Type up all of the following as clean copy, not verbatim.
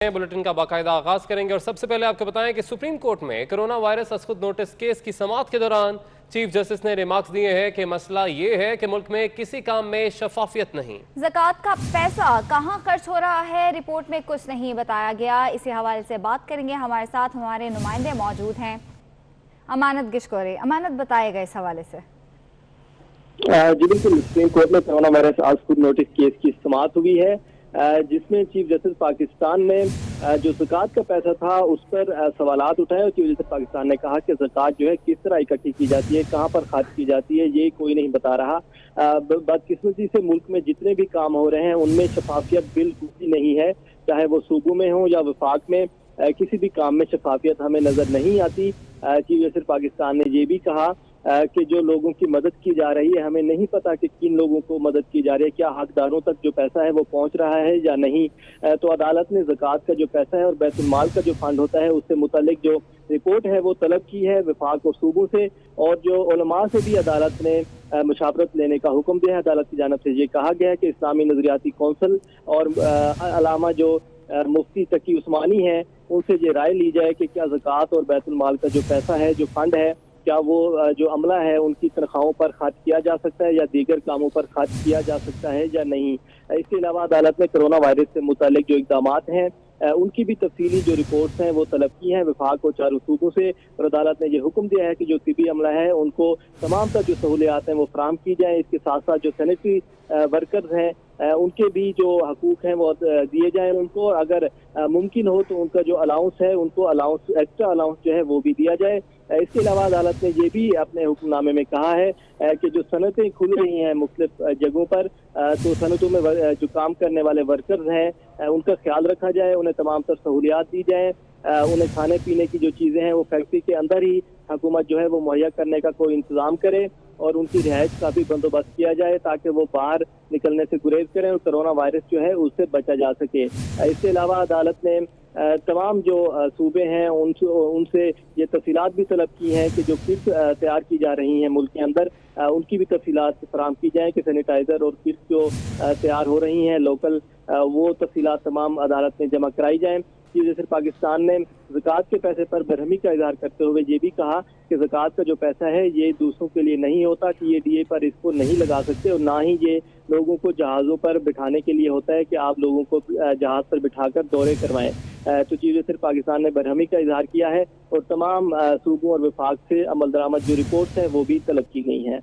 Bulletin का बाकायदा आगाज करेंगे और सबसे पहले आपको बताएं कि सुप्रीम कोर्ट में कोरोना वायरस असखुद नोटिस केस की समाअत के दौरान चीफ जस्टिस ने रिमार्क्स दिए हैं कि मसला ये है कि मुल्क में किसी काम में शफाफियत नहीं। ज़कात का पैसा कहां खर्च हो रहा है, रिपोर्ट में कुछ नहीं बताया गया। इसी हवाले से बात करेंगे। हमारे साथ हमारे नुमाइंदे मौजूद हैं। अमानत गिशकोरी, अमानत बताएगा इस हवाले से। जी बिल्कुल, सुप्रीम कोर्ट में कोरोना वायरस असखुद नोटिस केस की समाअत हुई है, जिसमें चीफ जस्टिस पाकिस्तान ने जो ज़कात का पैसा था उस पर सवालात उठाए और चीफ जस्टिस पाकिस्तान ने कहा कि ज़कात जो है किस तरह इकट्ठी की जाती है, कहां पर खर्च की जाती है, ये कोई नहीं बता रहा। बदकिस्मती से मुल्क में जितने भी काम हो रहे हैं उनमें शफाफियत बिल्कुल भी नहीं है, चाहे वो सूबों में हो या वफाक में। किसी भी काम में शफाफियत हमें नजर नहीं आती। चीफ जस्टिस पाकिस्तान ने ये भी कहा कि जो लोगों की मदद की जा रही है, हमें नहीं पता कि किन लोगों को मदद की जा रही है, क्या हकदारों तक जो पैसा है वो पहुंच रहा है या नहीं। तो अदालत ने ज़कात का जो पैसा है और बैतुल माल का जो फंड होता है उससे मुतल्लिक जो रिपोर्ट है वो तलब की है वफाक और सूबों से, और जो उलमा से भी अदालत ने मुशावरत लेने का हुक्म दिया है। अदालत की जानिब से ये कहा गया है कि इस्लामी नजरियाती कौंसिल और अलामा जो मुफ्ती तकी उस्मानी है उनसे ये राय ली जाए कि क्या ज़कात और बैतुल माल का जो पैसा है, जो फंड है, क्या वो जो अमला है उनकी तनख्वाहों पर खर्च किया जा सकता है या दीगर कामों पर खर्च किया जा सकता है या नहीं। इसके अलावा अदालत ने कोरोना वायरस से मुतालिक जो इक़दाम हैं उनकी भी तफसीली जो रिपोर्ट्स हैं वो तलब की हैं विफाक और चारों सूबों से, और अदालत ने ये हुक्म दिया है कि जो तिबी अमला है उनको तमाम तर जो सहूलियात हैं वो फराम की जाए। इसके साथ साथ जो सैनिटरी वर्कर्स हैं उनके भी जो हकूक हैं वो दिए जाएं उनको, और अगर मुमकिन हो तो उनका जो अलाउंस है उनको अलाउंस, एक्स्ट्रा अलाउंस जो है वो भी दिया जाए। इसके अलावा अदालत ने ये भी अपने हुक्मनामे में कहा है कि जो सनतें खुल रही हैं मुख्तलिफ जगहों पर, तो सनतों में जो काम करने वाले वर्कर्स हैं उनका ख्याल रखा जाए, उन्हें तमाम तर सहूलियात दी जाए, उन्हें खाने पीने की जो चीज़ें हैं वो फैक्ट्री के अंदर ही हुकूमत जो है वो मुहैया करने का कोई इंतज़ाम करे, और उनकी रिहाइश का भी बंदोबस्त किया जाए ताकि वो बाहर निकलने से गुरेज करें और कोरोना वायरस जो है उससे बचा जा सके। इसके अलावा अदालत ने तमाम जो सूबे हैं उनसे ये तफसीलात भी तलब की हैं कि जो किट्स तैयार की जा रही हैं मुल्क के अंदर उनकी भी तफसीलात फराम की जाएँ कि सैनिटाइज़र और किट्स जो तैयार हो रही हैं लोकल, वो तफसीलात तमाम अदालत में जमा कराई जाएँ। चीफ जस्टिस पाकिस्तान ने ज़कात के पैसे पर बरहमी का इजहार करते हुए ये भी कहा कि ज़कात का जो पैसा है ये दूसरों के लिए नहीं होता, कि ये डीए पर इसको नहीं लगा सकते, और ना ही ये लोगों को जहाज़ों पर बिठाने के लिए होता है कि आप लोगों को जहाज़ पर बिठाकर दौरे करवाएं। तो चीफ जस्टिस पाकिस्तान ने बरहमी का इजहार किया है और तमाम सूबों और विफाक से अमल दरामद जो रिपोर्ट्स हैं वो भी तलब की गई हैं।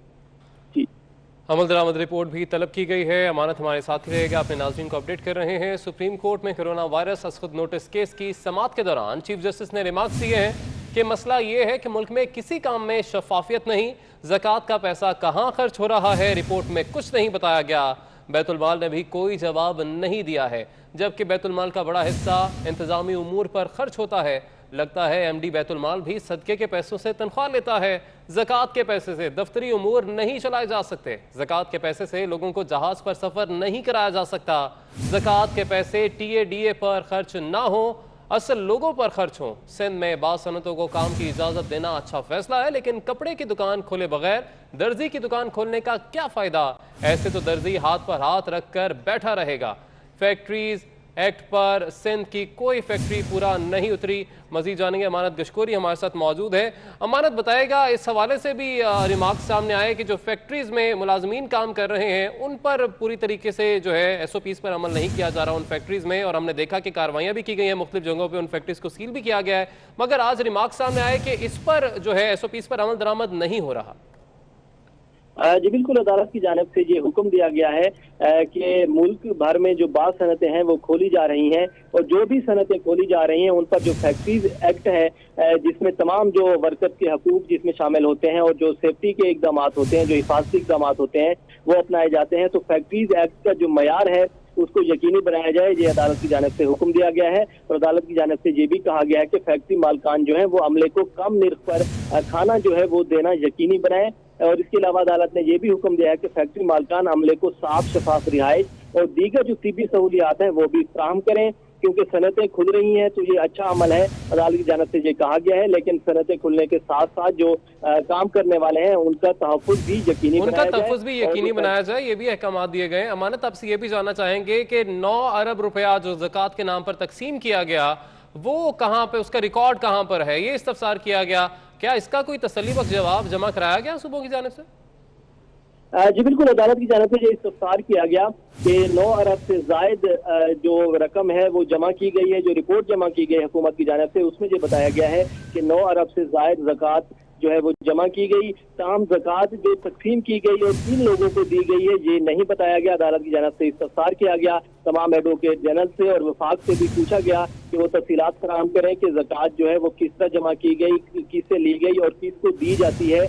अमल दरामद रिपोर्ट भी तलब की गई है। अमानत हमारे साथ ही रहेगा, अपने नाज़रीन को अपडेट कर रहे हैं। सुप्रीम कोर्ट में कोरोना वायरस असखुद नोटिस केस की समाअत के दौरान चीफ जस्टिस ने रिमार्क्स दिए हैं कि मसला ये है कि मुल्क में किसी काम में शफाफियत नहीं, ज़कात का पैसा कहाँ खर्च हो रहा है, रिपोर्ट में कुछ नहीं बताया गया। बैतुल माल ने भी कोई जवाब नहीं दिया है, जबकि बैतुल माल का बड़ा हिस्सा इंतजामी उमूर पर खर्च होता है। लगता है एमडी बैतुल माल भी सदके के पैसों से तनख्वाह लेता है। ज़कात के पैसे से दफ्तरी उमूर नहीं चलाए जा सकते, ज़कात के पैसे से लोगों को जहाज पर सफर नहीं कराया जा सकता। ज़कात के पैसे टीए पर खर्च ना हो, असल लोगों पर खर्च हो। सिंध में बाज़ सनतों को काम की इजाज़त देना अच्छा फैसला है, लेकिन कपड़े की दुकान खोले बगैर दर्जी की दुकान खोलने का क्या फ़ायदा। ऐसे तो दर्जी हाथ पर हाथ रख कर बैठा रहेगा। फैक्ट्रीज एक्ट पर सिंध की कोई फैक्ट्री पूरा नहीं उतरी। मजीद जानेंगे, अमानत गिशकोरी हमारे साथ मौजूद है। अमानत बताएगा, इस हवाले से भी रिमार्क्स सामने आए कि जो फैक्ट्रीज में मुलाजमीन काम कर रहे हैं उन पर पूरी तरीके से जो है SOPs पर अमल नहीं किया जा रहा उन फैक्ट्रीज में, और हमने देखा कि कार्रवाइयाँ भी की गई हैं मुख्तलिफ जगहों पर, उन फैक्ट्रीज को सील भी किया गया है। मगर आज रिमार्क्स सामने आए कि इस पर जो है SOPs पर अमल दरामद नहीं हो रहा। जी बिल्कुल, अदालत की जानिब से ये हुक्म दिया गया है कि मुल्क भर में जो बाज़ सनतें हैं वो खोली जा रही हैं, और जो भी सनतें खोली जा रही हैं उन पर जो फैक्ट्रीज एक्ट है जिसमें तमाम जो वर्कर्स के हकूक जिसमें शामिल होते हैं और जो सेफ्टी के इकदाम होते हैं, जो हिफाजती इकदाम होते हैं वो अपनाए जाते हैं। तो फैक्ट्रीज एक्ट का जो मयार है उसको यकीनी बनाया जाए, ये अदालत की जानिब से हुक्म दिया गया है। और अदालत की जानिब से ये भी कहा गया है कि फैक्ट्री मालकान जो है वो अमले को कम निर्ख पर खाना जो है वो देना यकीनी बनाए। और इसके अलावा अदालत ने यह भी हुक्म दिया है कि फैक्ट्री मालकान अमले को साफ शफाफ रिहाइश और दीगर जो तिब्बी सहूलियात हैं वो भी फराहम करें। क्योंकि सनतें खुल रही हैं तो ये अच्छा अमल है, अदालत की जानिब से ये कहा गया है। लेकिन सनतें खुलने के साथ साथ जो काम करने वाले हैं उनका तहफ़्फ़ुज़ भी यकीनी बनाया जाए, ये भी अहकाम दिए गए। अमानत, आपसे ये भी जानना चाहेंगे कि 9 अरब रुपया जो ज़कात के नाम पर तकसीम किया गया वो कहाँ पे, उसका रिकॉर्ड कहाँ पर है, ये इस्तफसार किया गया, क्या इसका कोई तसल्लीबख्श जवाब जमा कराया गया सूबों की जानिब से? जी बिल्कुल, अदालत की जानिब से ये इस्तफसार किया गया कि 9 अरब से जायद जो रकम है वो जमा की गई है। जो रिपोर्ट जमा की गई हुकूमत की जानिब से उसमें ये बताया गया है कि 9 अरब से जायद ज़कात जो है वो जमा की गई। तमाम ज़कात जो तकसीम की गई और 3 लोगों को दी गई है ये नहीं बताया गया। अदालत की जानिब से इस्तफसार किया गया, तमाम एडवोकेट जनरल से और वफाक से भी पूछा गया कि वो तफसीलात फराहम करें कि ज़कात जो है वो किस तरह जमा की गई, किससे ली गई और किसको दी जाती है,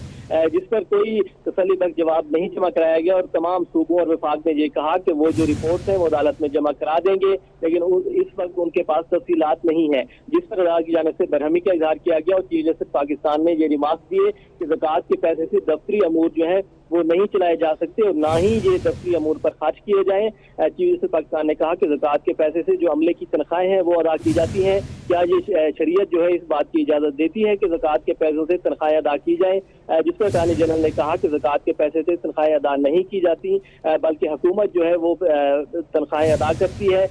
जिस पर कोई तसल्लीबख्श जवाब नहीं जमा कराया गया। और तमाम सूबों और वफाक ने ये कहा कि वो जो रिपोर्ट है वो अदालत में जमा करा देंगे, लेकिन इस वक्त उनके पास तफसीलात नहीं है, जिस पर अदालत की जानिब से बरहमी का इजहार किया गया। और चीफ जस्टिस पाकिस्तान ने ये रिमार्क दिए कि ज़कात के पैसे से दफ्तरी अमूर जो है वो नहीं चलाए जा सकते और ना ही ये दफ्तरी अमूर पर खर्च किए जाएं। चीफ जस्टिस पाकिस्तान ने कहा कि ज़कात के पैसे से जो अमले की तनख्वाहें हैं वो अदा की जाती हैं, क्या ये शरीयत जो है इस बात की इजाज़त देती है कि ज़कात के पैसों से तनख्वाहें अदा की जाएं? जिस पर अटॉर्नी जनरल ने कहा कि ज़कात के पैसे से तनख्वाहें अदा नहीं की जाती, बल्कि हुकूमत जो है वो तनख्वाहें अदा करती है।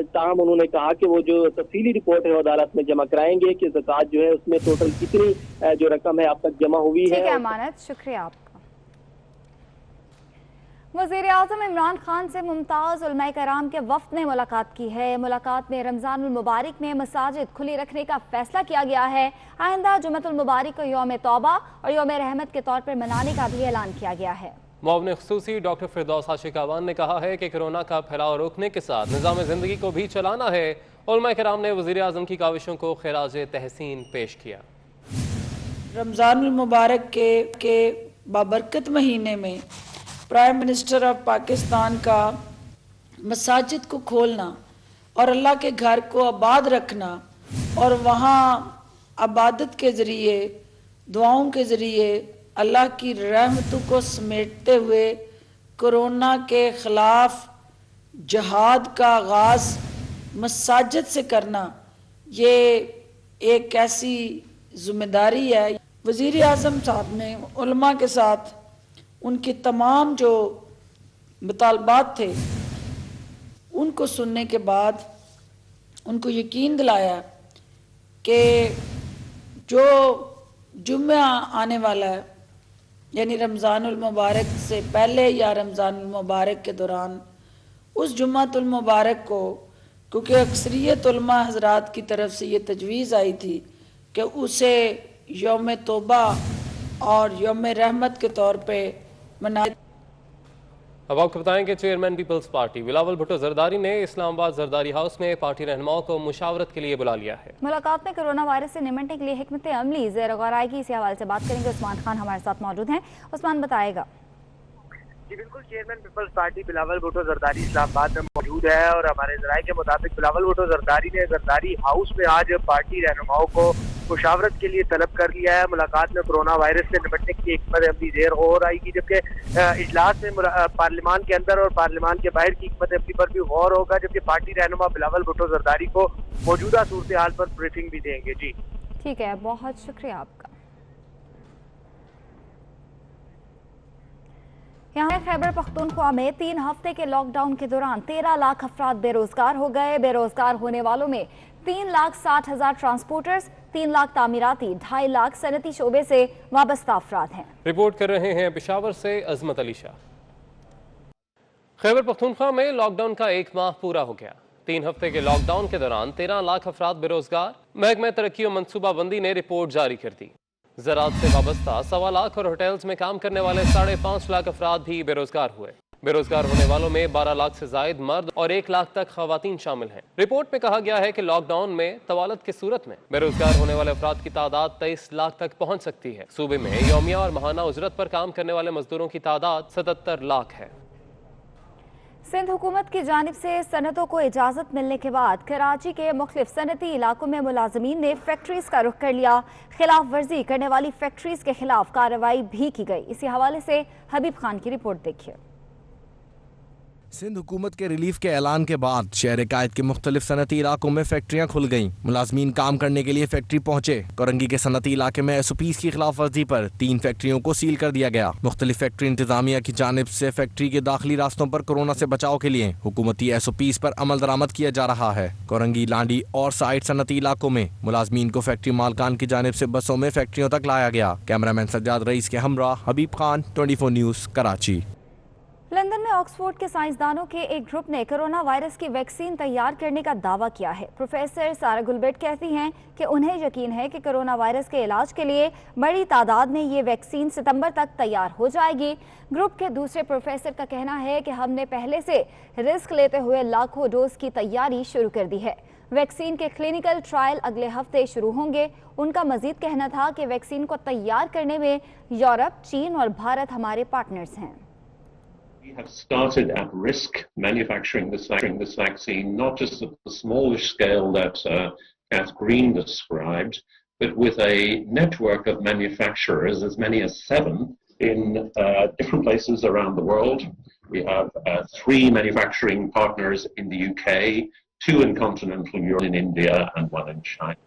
ताहम उन्होंने कहा कि वो जो तफसीली रिपोर्ट है वो अदालत में जमा कराएंगे कि ज़कात जो है उसमें टोटल कितनी जो रकम है अब तक जमा हुई है। अमानत, शुक्रिया आपका। वज़ीर आज़म इमरान खान से मुमताज़ उलमा कराम के वफ़द ने मुलाकात की है। मुलाकात में रमज़ानुल मुबारक में मसाजिद खुली रखने का फैसला किया गया है। आइंदा जुम्मतुल मुबारक को यौम तौबा और यौम रहमत के तौर पर मनाने का भी ऐलान किया गया है। मुआविन ख़ुसूसी डॉक्टर फिरदौस आशिक अवान ने कहा है कि कोरोना का फैलाव रोकने के साथ निज़ाम ज़िंदगी को भी चलाना है। उलमा कराम ने वज़ीर आज़म की काविशों को खिराज तहसीन पेश किया। रमज़ानुल मुबारक के बाबरकत महीने में प्राइम मिनिस्टर ऑफ पाकिस्तान का मसाजिद को खोलना और अल्लाह के घर को आबाद रखना और वहाँ अबादत के ज़रिए, दुआओं के ज़रिए अल्लाह की रहमतों को समेटते हुए कोरोना के ख़िलाफ़ जहाद का आगाज़ मसाजिद से करना, ये एक ऐसी ज़िम्मेदारी है। वज़ीर आज़म साहब ने उलमा के साथ उनके तमाम जो मुतालबात थे उनको सुनने के बाद उनको यकीन दिलाया कि जो जुम्मा आने वाला है, यानी रमज़ानुल मुबारक से पहले या रमज़ानुल मुबारक के दौरान, उस जुम्मातुल मुबारक को, क्योंकि अक्सरियत उलमा हज़रात की तरफ से ये तजवीज़ आई थी कि उसे यौम तौबा और यौम रहमत के तौर पे मनाए। अब आपको बताएं कि चेयरमैन पीपल्स पार्टी बिलावल भुट्टो जरदारी ने इस्लामाबाद जरदारी हाउस में पार्टी रहनुमाओं को मुशावरत के लिए बुला लिया है। मुलाकात में कोरोना वायरस से निपटने के लिए हिकमत अमली ज़ेर गौर आएगी। इसी हवाले से बात करेंगे। उस्मान खान हमारे साथ मौजूद हैं। उस्मान, बताएगा। जी बिल्कुल, चेयरमैन पीपल्स पार्टी बिलावल भुट्टो जरदारी इस्लामाबाद में मौजूद है और हमारे जराये के मुताबिक बिलावल भुट्टो जरदारी ने जरदारी हाउस में आज पार्टी रहनुमाओं को मुशावरत के लिए तलब कर लिया है। मुलाकात में कोरोना वायरस से निपटने की हिकमत अमली ज़ेर गौर आएगी, जबकि इजलास में पार्लियामान के अंदर और पार्लियामान के बाहर की हिकमत अमली पर भी गौर होगा, जबकि पार्टी रहनुमा बिलावल भुट्टो जरदारी को मौजूदा सूरत हाल पर ब्रीफिंग भी देंगे। जी ठीक है, बहुत शुक्रिया आपका। यहाँ खैबर पख्तूनख्वा में 3 हफ्ते के लॉकडाउन के दौरान 13 लाख अफराद बेरोजगार हो गए। बेरोजगार होने वालों में 3,60,000 ट्रांसपोर्टर्स, 3 लाख तामीराती, 2.5 लाख सनती शोबे से वाबस्ता अफराद हैं। रिपोर्ट कर रहे हैं पेशावर से अजमत अली शाह। खैबर पख्तूनख्वा में लॉकडाउन का 1 माह पूरा हो गया। 3 हफ्ते के लॉकडाउन के दौरान 13 लाख अफराद बेरोजगार। महकमा तरक्की और मनसूबाबंदी ने रिपोर्ट जारी कर दी। ज़राअत से वाबस्ता 1.25 लाख और होटल्स में काम करने वाले 5.5 लाख अफराद भी बेरोजगार हुए। बेरोजगार होने वालों में 12 लाख से जायद मर्द और 1 लाख तक खवातीन शामिल हैं। रिपोर्ट में कहा गया है कि लॉकडाउन में तवालत की सूरत में बेरोजगार होने वाले अफराद की तादाद 23 लाख तक पहुंच सकती है। सूबे में यौमिया और माहाना उजरत पर काम करने वाले मजदूरों की तादाद 77 लाख है। सिंध हुकूमत की जानिब से सनतों को इजाज़त मिलने के बाद कराची के मुख्तलिफ सनती इलाकों में मुलाजमीन ने फैक्ट्रीज का रुख कर लिया। खिलाफ वर्जी करने वाली फैक्ट्रीज के खिलाफ कार्रवाई भी की गई। इसी हवाले से हबीब खान की रिपोर्ट देखिए। सिंध हुकूमत के रिलीफ के ऐलान के बाद शहर कायद के मुख्तलिफ सनती इलाकों में फैक्ट्रियां खुल गईं। मुलाजमीन काम करने के लिए फैक्ट्री पहुंचे। कोरंगी के सनती इलाके में SOPs की खिलाफ वर्जी पर 3 फैक्ट्रियों को सील कर दिया गया। मुख्तलिफ फैक्ट्री इंतजामिया की जानिब से फैक्ट्री के दाखिली रास्तों पर कोरोना से बचाव के लिए हुकूमती SOPs पर अमल दरामद किया जा रहा है। कोरंगी, लांडी और साइड सनती इलाकों में मुलाजमीन को फैक्ट्री मालकान की जानिब से बसों में फैक्ट्रियों तक लाया गया। कैमरामैन सज्जाद रईस के हमरा हबीब खान, 24 न्यूज़, कराची। लंदन में ऑक्सफोर्ड के साइंसदानों के एक ग्रुप ने कोरोना वायरस की वैक्सीन तैयार करने का दावा किया है। प्रोफेसर सारा गुलबेट कहती हैं कि उन्हें यकीन है कि कोरोना वायरस के इलाज के लिए बड़ी तादाद में ये वैक्सीन सितंबर तक तैयार हो जाएगी। ग्रुप के दूसरे प्रोफेसर का कहना है कि हमने पहले से रिस्क लेते हुए लाखों डोज की तैयारी शुरू कर दी है। वैक्सीन के क्लिनिकल ट्रायल अगले हफ्ते शुरू होंगे। उनका मजीद कहना था कि वैक्सीन को तैयार करने में यूरोप, चीन और भारत हमारे पार्टनर्स हैं। We have started at risk manufacturing this vaccine, not just at the smallish scale that Kath Green described, but with a network of manufacturers, as many as 7 in different places around the world. We have 3 manufacturing partners in the UK, 2 in continental Europe, in India, and 1 in China.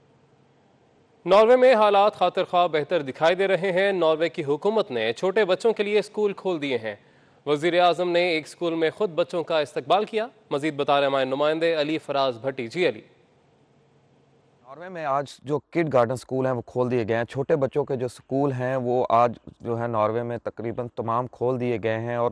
Norway में हालात खातिर ख्वाह बेहतर दिखाई दे रहे हैं। Norway की हुकूमत ने छोटे बच्चों के लिए स्कूल खोल दिए हैं। वज़ीर आज़म ने एक स्कूल में खुद बच्चों का इस्तकबाल किया। मजीद बता रहे हमारे नुमाइंदे अली फराज भट्टी। जी अली। नॉर्वे में आज जो किड गार्डन स्कूल हैं वो खोल दिए गए हैं। छोटे बच्चों के जो स्कूल हैं वो आज जो है नॉर्वे में तकरीबन तमाम खोल दिए गए हैं और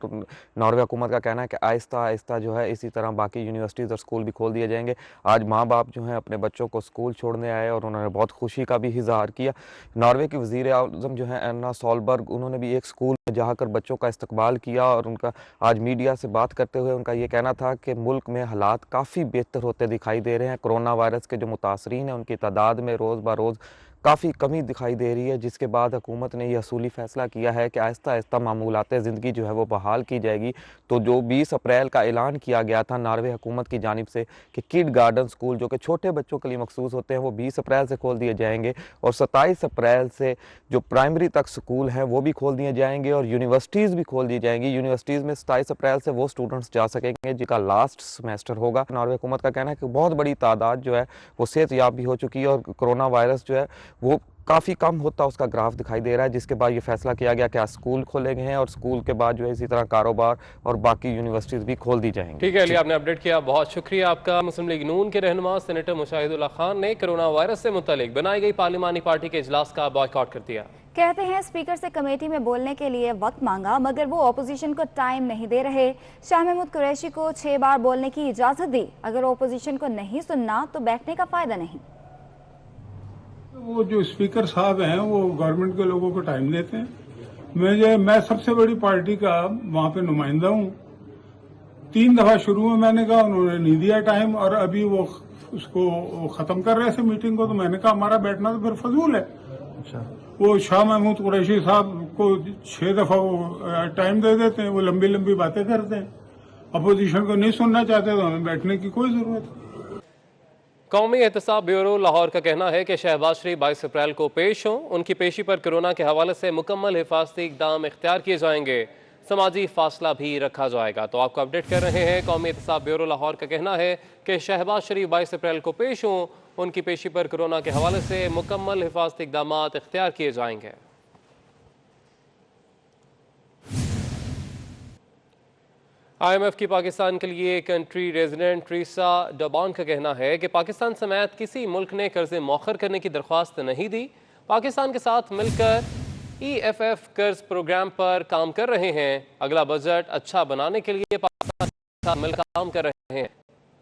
नॉर्वे हुकूमत का कहना है कि आहिस्ता आहिस्ता जो है इसी तरह बाकी यूनिवर्सिटीज़ और स्कूल भी खोल दिए जाएंगे। आज माँ बाप जो हैं अपने बच्चों को स्कूल छोड़ने आए और उन्होंने बहुत खुशी का भी इज़हार किया। नॉर्वे की वज़ीर आज़म जो है एन्ना सोलबर्ग, उन्होंने भी एक स्कूल में जाकर बच्चों का इस्तकबाल किया और उनका आज मीडिया से बात करते हुए उनका ये कहना था कि मुल्क में हालात काफ़ी बेहतर होते दिखाई दे रहे हैं। कोरोना वायरस के जो मुतासरीन हैं उनकी तादाद में रोज़ ब रोज़ काफ़ी कमी दिखाई दे रही है, जिसके बाद हुकूमत ने यह असूली फ़ैसला किया है कि आहिस्ता आहिस्ता मामूलात ज़िंदगी जो है वो बहाल की जाएगी। तो जो 20 अप्रैल का ऐलान किया गया था नॉर्वे हुकूमत की जानिब से कि किड गार्डन स्कूल जो कि छोटे बच्चों के लिए मखसूस होते हैं वो 20 अप्रैल से खोल दिए जाएंगे और 27 अप्रैल से जो प्राइमरी तक स्कूल हैं वो भी खोल दिए जाएंगे और यूनिवर्सिटीज़ भी खोल दी जाएंगी। यूनिवर्सिटीज़ में 27 अप्रैल से वो स्टूडेंट्स जा सकेंगे जिनका लास्ट सेमेस्टर होगा। नॉर्वे हुकूमत का कहना है कि बहुत बड़ी तादाद जो है वो सेहतयाब भी हो चुकी है और कोरोना वायरस जो है वो काफ़ी कम होता उसका ग्राफ दिखाई दे रहा है, जिसके बाद ये फैसला किया गया कि आज स्कूल खोले गए हैं और स्कूल के बाद जो है इसी तरह कारोबार और बाकी यूनिवर्सिटीज़ भी खोल दी जाएंगी। ठीक है अली, आपने अपडेट किया, बहुत शुक्रिया आपका। मुस्लिम लीग नून के रहनुमा सेनेटर मुशाहिदुल्लाह खान ने कोरोना वायरस से मुतालिक बनाई गई पार्लिमानी पार्टी के इजलास का बॉयकॉट कर दिया। कहते हैं स्पीकर से कमेटी में बोलने के लिए वक्त मांगा मगर वो ऑपोजिशन को टाइम नहीं दे रहे। शाह महमूद कुरैशी को 6 बार बोलने की इजाज़त दी। अगर ऑपोजिशन को नहीं सुनना तो बैठने का फ़ायदा नहीं। वो जो स्पीकर साहब हैं वो गवर्नमेंट के लोगों को टाइम देते हैं। मैं सबसे बड़ी पार्टी का वहां पे नुमाइंदा हूँ। 3 दफा शुरू में मैंने कहा, उन्होंने नहीं दिया टाइम और अभी वो उसको खत्म कर रहे थे मीटिंग को, तो मैंने कहा हमारा बैठना तो फिर फजूल है। अच्छा। वो शाह महमूद कुरैशी साहब को 6 दफा वो टाइम दे देते हैं, वो लंबी लंबी बातें करते हैं। अपोजिशन को नहीं सुनना चाहते तो हमें बैठने की कोई जरूरत नहीं। कौमी एहतसाब ब्यूरो लाहौर का कहना है कि शहबाज शरीफ 22 अप्रैल को पेश हों। उनकी पेशी पर कोरोना के हवाले से मुकम्मल हिफाजती इकदाम इख्तियार किए जाएंगे। समाजी फासला भी रखा जाएगा। तो आपको अपडेट कर रहे हैं, कौमी एहतसाब ब्यूरो लाहौर का कहना है कि शहबाज शरीफ 22 अप्रैल को पेश हों। उनकी पेशी पर कोरोना के हवाले से मुकम्मल हिफाजती इकदाम इख्तियार किए जाएंगे। IMF की पाकिस्तान के लिए कंट्री रेजिडेंट ट्रीसा डबॉन का कहना है कि पाकिस्तान समेत किसी मुल्क ने कर्जे मौखर करने की दरख्वास्त नहीं दी। पाकिस्तान के साथ मिलकर EFF कर्ज प्रोग्राम पर काम कर रहे हैं। अगला बजट अच्छा बनाने के लिए पाकिस्तान के साथ मिलकर काम कर रहे हैं।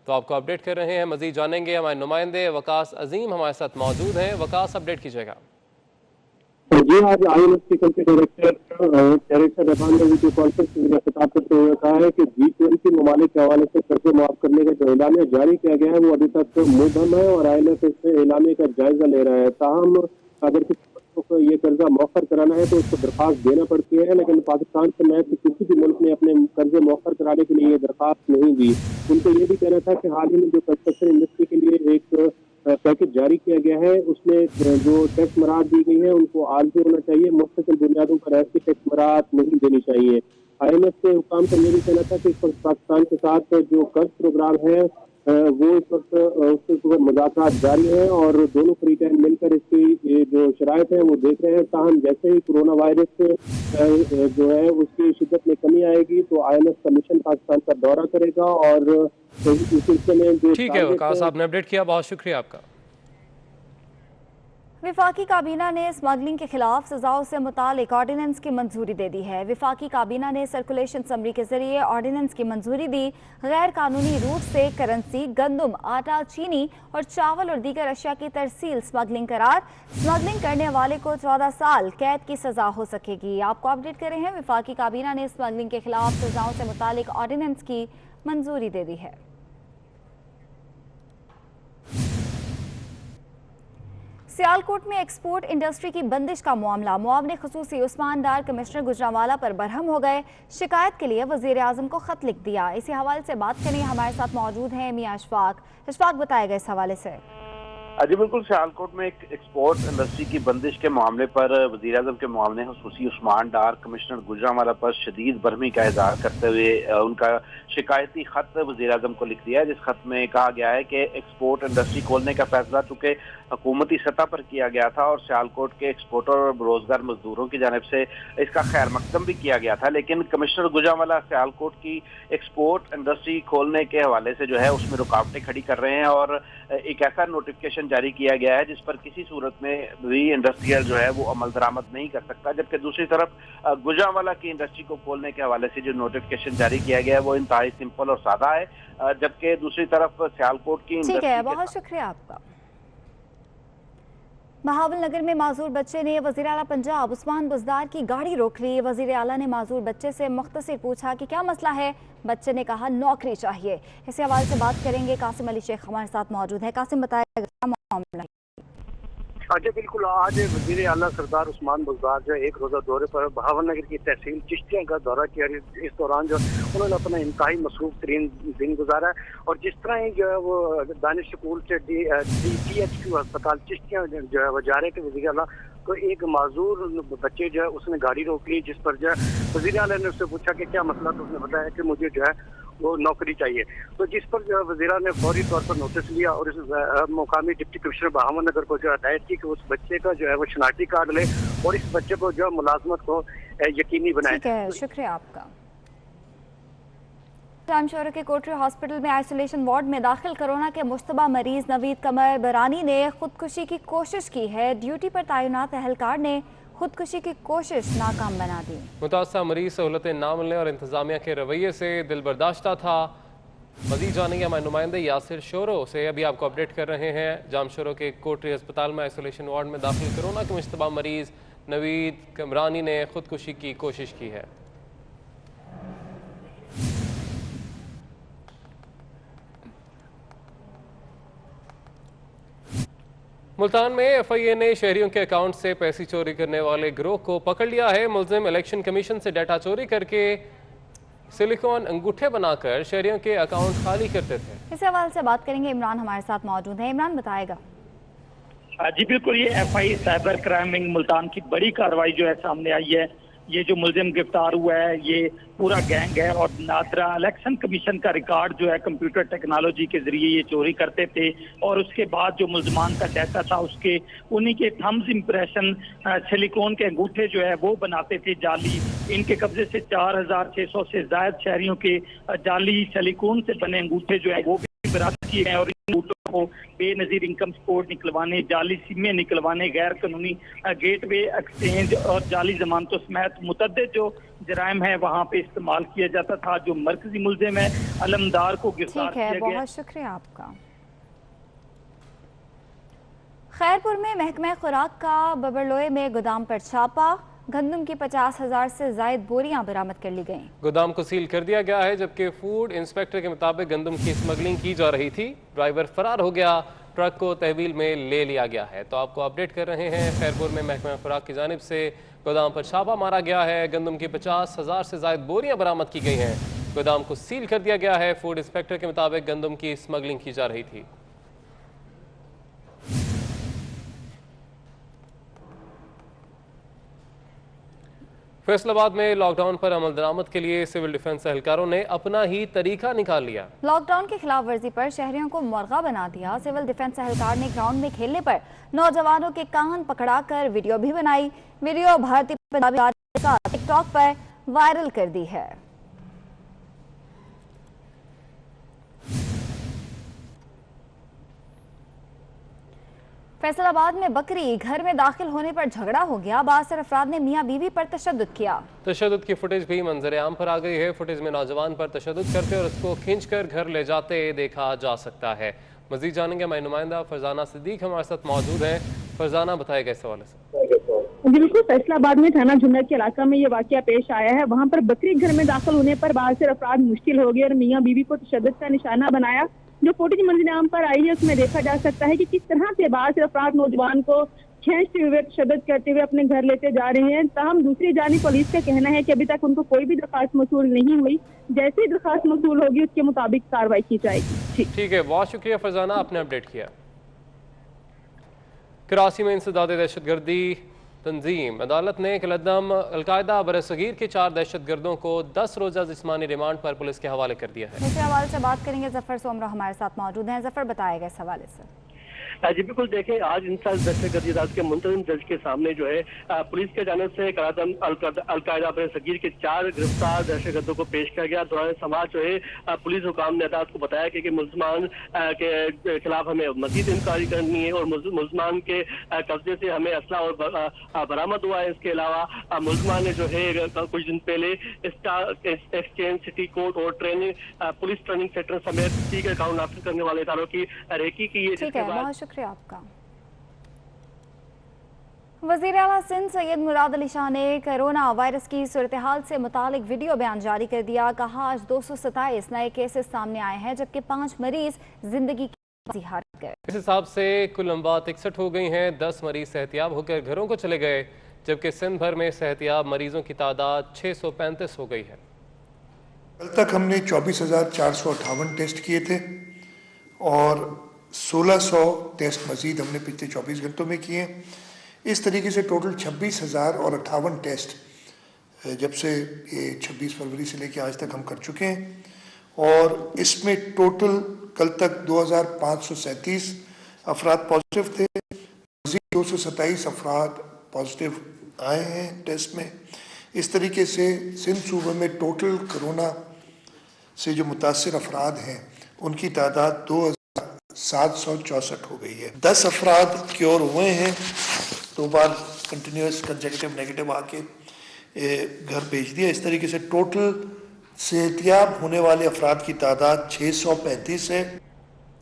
तो आपको अपडेट कर रहे हैं, मजीद जानेंगे। हमारे नुमाइंदे वकास अजीम हमारे साथ मौजूद हैं। वकास, अपडेट कीजिएगा। जी, आज IMF के कंट्री डायरेक्टर रबान ने वीडियो कॉन्फ्रेंस में खिताब करते हुए कहा है कि G20 ममालिक के हवाले से कर्जे माफ करने का जो एलामिया जारी किया गया है वो अभी तक मुबहम है और IMF इससे एलामिया का जायजा ले रहा है। ताहम अगर किसी को ये कर्जा मौखर कराना है तो उसको दरख्वास्त देना पड़ती है, लेकिन पाकिस्तान समेत किसी भी मुल्क ने अपने कर्जे मौखर कराने के लिए ये दरख्वास्त नहीं दी। उनको ये भी कहना था कि हाल ही में जो कंस्ट्रक्शन इंडस्ट्री के लिए एक पैकेज जारी किया गया है उसमें जो टैक्स मराहत दी गई है उनको आर्जी होना चाहिए, मुस्तकिल बुनियादों पर ऐसी टैक्स मराहत नहीं देनी चाहिए। IMF से हुकाम का ये भी कहना था कि इस वक्त पाकिस्तान के साथ जो कर्ज प्रोग्राम है वो इस वक्त उसके मुज़ाकरात जारी हैं और दोनों फ्रीकैन मिलकर इसकी ये जो शराइत है वो देख रहे हैं। ताहम जैसे ही कोरोना वायरस जो है उसकी शिद्दत में कमी आएगी तो IMF का मिशन पाकिस्तान का दौरा करेगा और इस सिलसिले में जो ठीक है वकास, आपने अपडेट किया, बहुत शुक्रिया आपका। विफाकी काबीना ने स्मगलिंग के खिलाफ सजाओं से मुतालिक ऑर्डिनेंस की मंजूरी दे दी है। विफाकी काबीना ने सर्कुलेशन समरी के जरिए ऑर्डिनेंस की मंजूरी दी। गैर कानूनी रूट से करेंसी, गंदम, आटा, चीनी और चावल और दीगर अशिया की तरसील स्मगलिंग करार। स्मगलिंग करने वाले को 14 साल कैद की सजा हो सकेगी। आपको अपडेट कर रहे हैं, विफाकी काबीना ने स्मगलिंग के खिलाफ सजाओं से मुतालिक ऑर्डिनेंस की मंजूरी दे दी है। सियालकोट में एक्सपोर्ट इंडस्ट्री की बंदिश का मामला, मुआवने खसूसी उस्मान डार कमिश्नर गुजरांवाला पर बरहम हो गए। शिकायत के लिए वजीर आजम को खत लिख दिया। इसी हवाले से बात करेंगे, हमारे साथ मौजूद हैं मियां इशफाक बताएगा इस हवाले से। जी बिल्कुल, सियालकोट में एक एक्सपोर्ट इंडस्ट्री की बंदिश के मामले पर वज़ीर आज़म के मुआवने खसूसी उस्मान डार कमिश्नर गुजरांवाला पर शदीद बरहमी का इज़हार करते हुए उनका शिकायती खत वज़ीर आज़म को लिख दिया है, जिस खत में कहा गया है कि एक्सपोर्ट इंडस्ट्री खोलने का फैसला चूंकि हुकूमती सतह पर किया गया था और सियालकोट के एक्सपोर्टर और बेरोजगार मजदूरों की जानिब से इसका खैर मकदम भी किया गया था, लेकिन कमिश्नर गुजरांवाला सियालकोट की एक्सपोर्ट इंडस्ट्री खोलने के हवाले से जो है उसमें रुकावटें खड़ी कर रहे हैं और एक ऐसा नोटिफिकेशन जारी किया गया है जिस पर किसी सूरत में भी इंडस्ट्रियल जो है वो अमल दरामद नहीं कर सकता। जबकि दूसरी तरफ गुजरांवाला की इंडस्ट्री को खोलने के हवाले से जो नोटिफिकेशन जारी किया गया है वो इंतहाई सिंपल और सादा है, जबकि दूसरी तरफ सियालकोट की ठीक है, बहुत शुक्रिया आपका। बहावल नगर में माजूर बच्चे ने वज़ीर आला पंजाब उस्मान बुज़दार की गाड़ी रोक ली। वज़ीर आला ने माजूर बच्चे से मुख्तसर पूछा कि क्या मसला है। बच्चे ने कहा नौकरी चाहिए। इसी हवाले से बात करेंगे, कासिम अली शेख हमारे साथ मौजूद है। कासिम बताएगा क्या मामला है? जी बिल्कुल, आज वज़ीर आला सरदार उस्मान बुज़दार जो एक रोज़ा दौरे पर बहावल नगर की तहसील चिश्तिया का दौरा किया। इस दौरान जो उन्होंने अपना इंतहाई मसरूफ तरीन दिन गुजारा और जिस तरह ही जो है वो दानिश स्कूल से DHQ अस्पताल चिश्तिया जो है वो जा रहे थे वज़ीर आला, तो एक माजूर बच्चे जो है उसने गाड़ी रोक ली, जिस पर जो है वज़ीर आला ने उससे पूछा कि क्या मसला, तो उसने बताया कि मुझे जो है वो नौकरी चाहिए। तो जिस पर जो है वज़ीर ने फौरी तौर पर नोटिस लिया और इस मुकामी डिप्टी कमिश्नर बहावल नगर को जो हिदायत की कि उस बच्चे का जो है वो शनाख्ती कार्ड ले और इस बच्चे को जो है मुलाजमत को यकीनी बनाए। ठीक है, शुक्रिया आपका। जामशोरा के कोटरी हॉस्पिटल में आइसोलेशन वार्ड में दाखिल कोरोना के मुश्तबा मरीज नवीद कमर बरानी ने खुदकुशी की कोशिश की है। ड्यूटी पर तैनात एहलकार ने खुदकुशी की कोशिश नाकाम बना दी। मुतासरा मरीज सहूलतें ना मिलने और इंतजामिया के रवैये से दिल बर्दाश्ता था। मजीद जानेंगे हमारे नुमाइंदे यासिर शोरो से, अभी आपको अपडेट कर रहे हैं। जामशोरा के कोटरी अस्पताल में आइसोलेशन वार्ड में दाखिल कोरोना के मुश्तबा मरीज नवीद कमरानी ने खुदकुशी की कोशिश की है। मुल्तान में FIA ने शहरियों के अकाउंट से पैसे चोरी करने वाले गिरोह को पकड़ लिया है। मुल्जिम इलेक्शन कमीशन से डाटा चोरी करके सिलिकॉन अंगूठे बनाकर शहरियों के अकाउंट खाली करते थे। इस हवाले से बात करेंगे, इमरान हमारे साथ मौजूद है। इमरान बताएगा। जी बिल्कुल, ये FI cyber crime wing Multan की बड़ी कार्रवाई जो है सामने आई है। ये जो मुलजिम गिरफ्तार हुआ है ये पूरा गैंग है और नादरा इलेक्शन कमीशन का रिकॉर्ड जो है कंप्यूटर टेक्नोलॉजी के जरिए ये चोरी करते थे और उसके बाद जो मुल्जमान का डाटा था उसके उन्हीं के थम्स इम्प्रेशन सिलिकॉन के अंगूठे जो है वो बनाते थे जाली। इनके कब्जे से 4600 से ज्यादा शहरियों के जाली सिलिकॉन से बने अंगूठे जो है वो भी बरामद किए गए और इन अंगूठों को बेनजीर इनकम सपोर्ट निकलवाने, जाली सिमें निकलवाने, गैर कानूनी गेटवे एक्सचेंज और जाली जमानतों समेत मुतद्दिद जो जराइम है वहाँ पे इस्तेमाल किया जाता था। जो मरकजी मुल्जिम है अलमदार को गिरफ्तार किया गया। बहुत शुक्रिया आपका। खैरपुर में महकमा खुराक का बबरलोए में गोदाम पर छापा, गंदम की 50,000 से ज्यादा बोरियां बरामद कर ली गईं। गोदाम को सील कर दिया गया है, जबकि फूड इंस्पेक्टर के मुताबिक गंदम की स्मगलिंग की जा रही थी। ड्राइवर फरार हो गया, ट्रक को तहवील में ले लिया गया है। तो आपको अपडेट कर रहे हैं, खैरपुर में महकमा खुराक की जानिब से गोदाम पर छापा मारा गया है। गंदम की 50,000 से ज्यादा बोरियां बरामद की गई हैं। गोदाम को सील कर दिया गया है। फूड इंस्पेक्टर के मुताबिक गंदम की स्मगलिंग की जा रही थी। फैसलाबाद में लॉकडाउन पर अमल दरामद के लिए सिविल डिफेंस एहलकारों ने अपना ही तरीका निकाल लिया। लॉकडाउन की खिलाफ वर्जी पर शहरियों को मुर्गा बना दिया। सिविल डिफेंस एहलकार ने ग्राउंड में खेलने पर नौजवानों के कान पकड़ाकर वीडियो भी बनाई। वीडियो भारतीय पंजाबी के साथ टिकटॉक पर वायरल कर दी है। फैसलाबाद में बकरी घर में दाखिल होने पर झगड़ा हो गया। बासर अफराद ने मियां बीवी पर तशद्दुद किया। तशद्दुद की फुटेज भी मंजर आम पर आ गई है। फुटेज में नौजवान पर तशद्दुद करते और उसको खींचकर घर ले जाते देखा जा सकता है। मजीद जानेंगे हमारी नुमाइंदा फरजाना सिद्दीक हमारे साथ मौजूद हैं। फरजाना, बताएगा इस हवाले से। बिल्कुल, फैसलाबाद में थाना झुन्नर के इलाका में ये वाकया पेश आया है। वहाँ पर बकरी घर में दाखिल होने पर बासर अफराद मुश्किल हो गए और मियां बीवी को तशद्दुद का निशाना बनाया। जो फुटेज मंजर आम पर आई है उसमें देखा जा सकता है कि किस तरह से बासर अफराद नौजवान को खींचते हुए तशद्दुद करते हुए अपने घर लेते जा रहे हैं। ताहम दूसरी जानिब पुलिस का कहना है कि अभी तक उनको कोई भी दरखास्त मौसूल नहीं हुई। जैसे ही दरखास्त मौसूल होगी उसके मुताबिक कार्रवाई की जाएगी। ठीक है, बहुत शुक्रिया फरजाना, आपने अपडेट किया। कराची में इंसदाद दहशतगर्दी तंजीम अदालत ने कलदम अलकायदा बरसगीर के 4 दहशतगर्दों को 10 रोजा जिस्मानी रिमांड पर पुलिस के हवाले कर दिया है। इस हवाले से बात करेंगे, जफर सोमरा हमारे साथ मौजूद हैं। जफर, बताएगा इस हवाले से। जी बिल्कुल, देखें आज इंसाज दहशतगर्दी अदालत के मुंतजिम जज के सामने जो है पुलिस के जानिब से अलकायदा बरसगीर के 4 गिरफ्तार दहशतगर्दों को पेश किया गया। दौरान समाज जो है पुलिस हुकाम ने अदालत को बताया कि मुलजमान के खिलाफ हमें मजीद इंक्वायरी करनी है और मुलजमान के कब्जे से हमें असला और बरामद हुआ है। इसके अलावा मुलजमान ने जो है कुछ दिन पहले एक्सचेंज, सिटी कोर्ट और पुलिस ट्रेनिंग सेंटर समेत दीगर कानून नाफिज करने वाले इदारों की रेकी की है। ठीक है, बहुत शुक्रिया आपका। वज़ीर आला सिंध सैयद मुराद अली शाह ने कोरोना वायरस की सूरत हाल से मुतालिक वीडियो बयान जारी कर दिया। कहा, आज 227 नए केसेस सामने आए हैं जबकि 5 मरीज जिंदगी की हार गए। इस हिसाब से कुल अमवात 61 हो गई हैं। 10 मरीज सेहतियाब होकर घरों को चले गए जबकि सिंध भर में सेहतियाब मरीजों की तादाद 635 हो गई है। कल तक हमने 24,458 टेस्ट किए थे और 1600 टेस्ट मजीद हमने पिछले 24 घंटों में किए। इस तरीके से टोटल 26,058 टेस्ट जब से ये 26 फरवरी से लेकर आज तक हम कर चुके हैं और इसमें टोटल कल तक 2,537 अफराद पॉजिटिव थे। मजीद 227 अफराद पॉजिटिव आए हैं टेस्ट में। इस तरीके से सिंध सूबे में टोटल कोरोना से जो मुतासिर अफराद हैं उनकी तादाद 2,764 हो गई है। 10 अफराद क्योर हुए हैं, 2 बार कंटिन्यूस कंसेक्यूटिव नेगेटिव आके घर भेज दिया। इस तरीके से टोटल सेहतियाब होने वाले अफराद की तादाद 635 है।